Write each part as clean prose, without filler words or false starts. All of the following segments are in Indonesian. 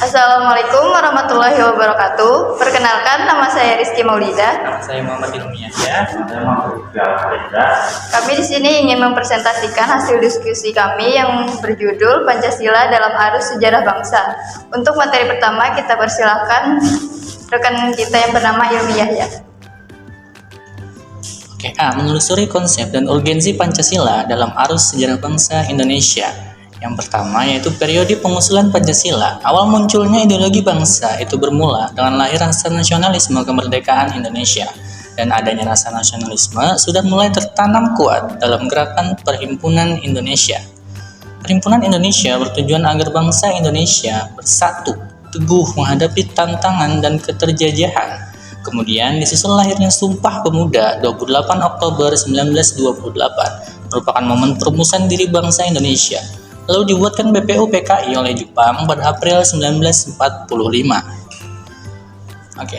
Assalamualaikum warahmatullahi wabarakatuh. Perkenalkan, nama saya Rizky Maulida. Nama saya Muhammad Ilmi ya. Kami di sini ingin mempresentasikan hasil diskusi kami yang berjudul Pancasila dalam Arus Sejarah Bangsa. Untuk materi pertama, kita persilahkan rekan kita yang bernama Ilmi Yahya. Oke, menelusuri konsep dan urgensi Pancasila dalam arus sejarah bangsa Indonesia. Yang pertama yaitu periode pengusulan Pancasila. Awal munculnya ideologi bangsa itu bermula dengan lahir rasa nasionalisme kemerdekaan Indonesia. Dan adanya rasa nasionalisme sudah mulai tertanam kuat dalam gerakan Perhimpunan Indonesia. Perhimpunan Indonesia bertujuan agar bangsa Indonesia bersatu, teguh menghadapi tantangan dan keterjajahan. Kemudian disusul lahirnya Sumpah Pemuda 28 Oktober 1928 merupakan momen perumusan diri bangsa Indonesia. Lalu dibuatkan BPU PKI oleh Jepang pada April 1945.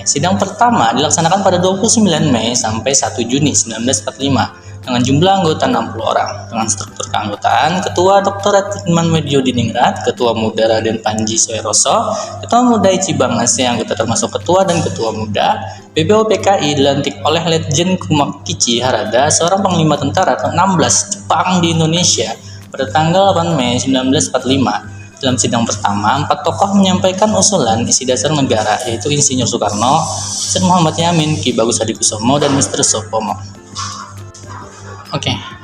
Sidang pertama dilaksanakan pada 29 Mei sampai 1 Juni 1945 dengan jumlah anggota 60 orang. Dengan struktur keanggotaan, Ketua Dr. Atman Wedyo Diningrat, Ketua Muda Raden Panji Soeroso, Ketua Muda Ichi Bangase, anggota termasuk Ketua dan Ketua Muda. BPU PKI dilantik oleh Letjen Kumakichi Harada, seorang panglima tentara ke-16 Jepang di Indonesia pada tanggal 8 Mei 1945. Dalam sidang pertama, 4 tokoh menyampaikan usulan isi dasar negara, yaitu Insinyur Soekarno, Sir Muhammad Yamin, Ki Bagus Hadikusumo, dan Mr. Soepomo.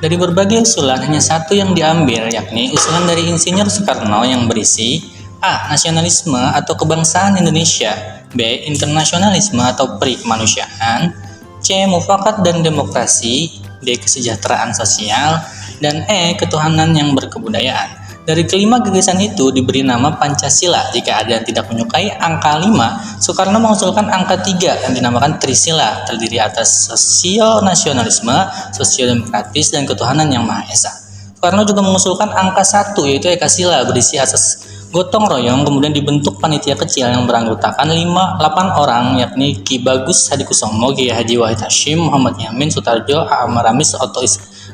Dari berbagai usulan, hanya satu yang diambil, yakni usulan dari Insinyur Soekarno yang berisi A. Nasionalisme atau kebangsaan Indonesia, B. Internasionalisme atau PRI kemanusiaan, C. Mufakat dan demokrasi, D. Kesejahteraan sosial, dan E. Ketuhanan yang berkebudayaan. Dari kelima gagasan itu diberi nama Pancasila. Jika ada yang tidak menyukai angka 5, Soekarno mengusulkan angka 3 yang dinamakan Trisila, terdiri atas sosio-nasionalisme, sosio-demokratis, dan ketuhanan yang Maha Esa. Soekarno juga mengusulkan angka 1, yaitu Ekasila, berisi asas gotong royong. Kemudian dibentuk panitia kecil yang beranggotakan 8 orang, yakni Ki Bagus Hadikusumo, Kiai Haji Wahid Hasyim, Muhammad Yamin, Sutarjo, Ahmad Ramis, Otto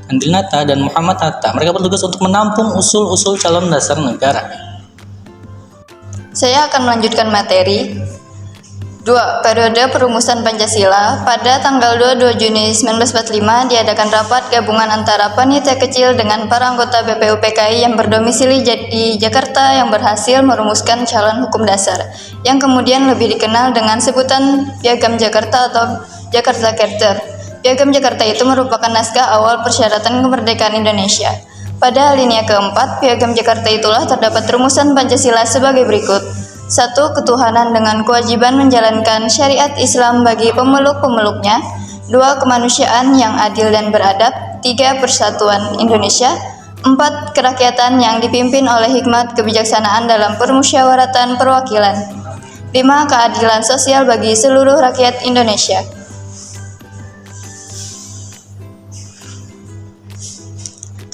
Andrinata, dan Muhammad Hatta. Mereka bertugas untuk menampung usul-usul calon dasar negara. Saya akan melanjutkan materi. 2. Periode perumusan Pancasila. Pada tanggal 22 Juni 1945 diadakan rapat gabungan antara panitia kecil dengan para anggota BPU PKI yang berdomisili di Jakarta yang berhasil merumuskan calon hukum dasar, yang kemudian lebih dikenal dengan sebutan Piagam Jakarta atau Jakarta Charter. Piagam Jakarta itu merupakan naskah awal persyaratan kemerdekaan Indonesia. Pada alinea keempat, Piagam Jakarta itulah terdapat rumusan Pancasila sebagai berikut. 1. Ketuhanan dengan kewajiban menjalankan syariat Islam bagi pemeluk-pemeluknya. 2. Kemanusiaan yang adil dan beradab. 3. Persatuan Indonesia. 4. Kerakyatan yang dipimpin oleh hikmat kebijaksanaan dalam permusyawaratan perwakilan. 5. Keadilan sosial bagi seluruh rakyat Indonesia.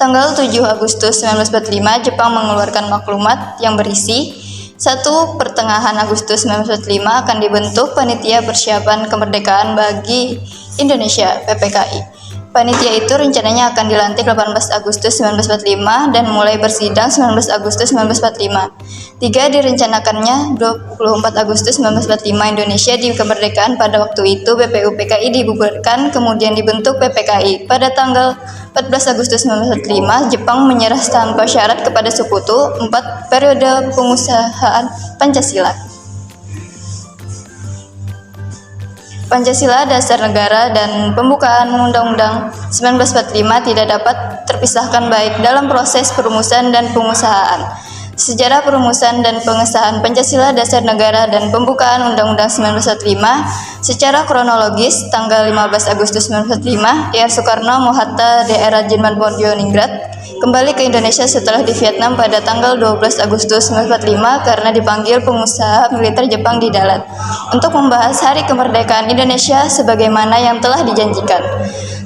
Tanggal 7 Agustus 1945, Jepang mengeluarkan maklumat yang berisi 1. Pertengahan Agustus 1945 akan dibentuk Panitia Persiapan Kemerdekaan bagi Indonesia (PPKI). Panitia itu rencananya akan dilantik 18 Agustus 1945 dan mulai bersidang 19 Agustus 1945. 3. Direncanakannya 24 Agustus 1945 Indonesia di kemerdekaan. Pada waktu itu BPU PKI dibubarkan, kemudian dibentuk PPKI. Pada tanggal 14 Agustus 1945 Jepang menyerah tanpa syarat kepada Sekutu. 4. Periode pengusahaan Pancasila. Pancasila Dasar Negara dan pembukaan Undang-Undang 1945 tidak dapat terpisahkan baik dalam proses perumusan dan pengusahaan. Sejarah perumusan dan pengesahan Pancasila Dasar Negara dan pembukaan Undang-Undang 1945 secara kronologis. Tanggal 15 Agustus 1945, R. Soekarno-Hatta, Dr. Atman Wedyo Diningrat kembali ke Indonesia setelah di Vietnam pada tanggal 12 Agustus 1945 karena dipanggil pengusaha militer Jepang di Dalat untuk membahas Hari Kemerdekaan Indonesia sebagaimana yang telah dijanjikan.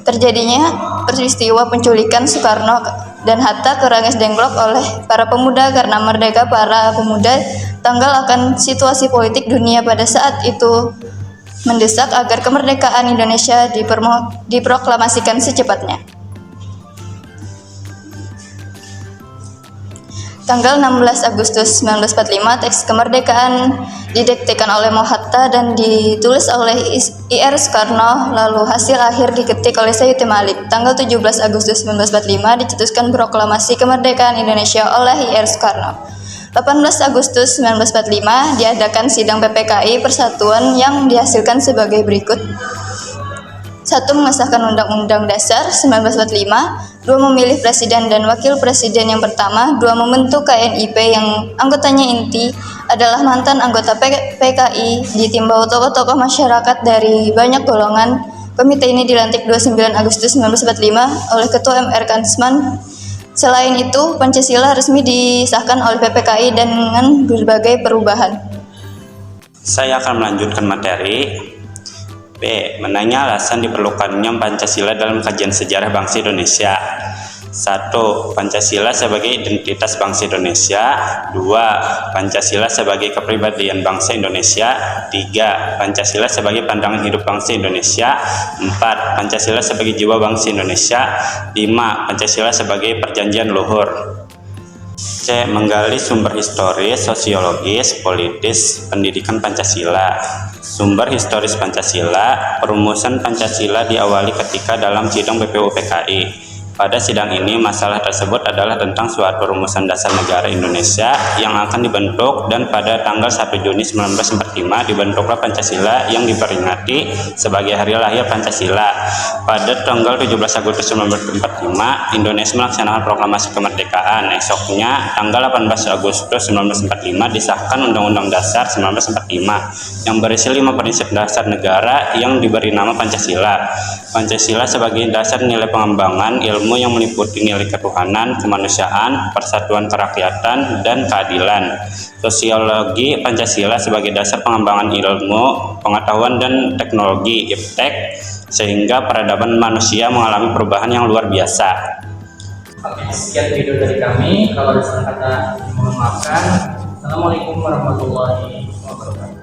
Terjadinya peristiwa penculikan Soekarno dan Hatta ke Ranges Dengklok oleh para pemuda karena merdeka para pemuda tanggal akan situasi politik dunia pada saat itu mendesak agar kemerdekaan Indonesia diproklamasikan secepatnya. Tanggal 16 Agustus 1945, teks kemerdekaan didiktekan oleh Mohatta dan ditulis oleh IR Soekarno, lalu hasil akhir diketik oleh Sayuti Malik. Tanggal 17 Agustus 1945 dicetuskan proklamasi kemerdekaan Indonesia oleh IR Soekarno. 18 Agustus 1945 diadakan sidang PPKI Persatuan yang dihasilkan sebagai berikut. 1. Mengesahkan Undang-Undang Dasar 1945. 2. Memilih Presiden dan Wakil Presiden yang pertama. 2. Membentuk KNIP yang anggotanya inti adalah mantan anggota PKI, ditimbau tokoh-tokoh masyarakat dari banyak golongan. Komite ini dilantik 29 Agustus 1945 oleh Ketua MR Kansman. Selain itu, Pancasila resmi disahkan oleh PPKI dengan berbagai perubahan. Saya akan melanjutkan materi. B. Menanya alasan diperlukannya Pancasila dalam kajian sejarah bangsa Indonesia. 1. Pancasila sebagai identitas bangsa Indonesia. 2. Pancasila sebagai kepribadian bangsa Indonesia. 3. Pancasila sebagai pandangan hidup bangsa Indonesia. 4. Pancasila sebagai jiwa bangsa Indonesia. 5. Pancasila sebagai perjanjian luhur. C. Menggali sumber historis, sosiologis, politis, pendidikan Pancasila. Sumber historis Pancasila. Perumusan Pancasila diawali ketika dalam sidang BPUPKI. Pada sidang ini, masalah tersebut adalah tentang suatu rumusan dasar negara Indonesia yang akan dibentuk, dan pada tanggal 1 Juni 1945 dibentuklah Pancasila yang diperingati sebagai hari lahir Pancasila. Pada tanggal 17 Agustus 1945, Indonesia melaksanakan proklamasi kemerdekaan. Esoknya, tanggal 18 Agustus 1945 disahkan Undang-Undang Dasar 1945 yang berisi 5 prinsip dasar negara yang diberi nama Pancasila. Pancasila sebagai dasar nilai pengembangan ilmu yang meliputi nilai ketuhanan, kemanusiaan, persatuan kerakyatan, dan keadilan. Sosiologi Pancasila sebagai dasar pengembangan ilmu, pengetahuan, dan teknologi (iptek), sehingga peradaban manusia mengalami perubahan yang luar biasa. Oke, sekian video dari kami. Kalau ada salah kata, mohon maafkan. Assalamualaikum warahmatullahi wabarakatuh.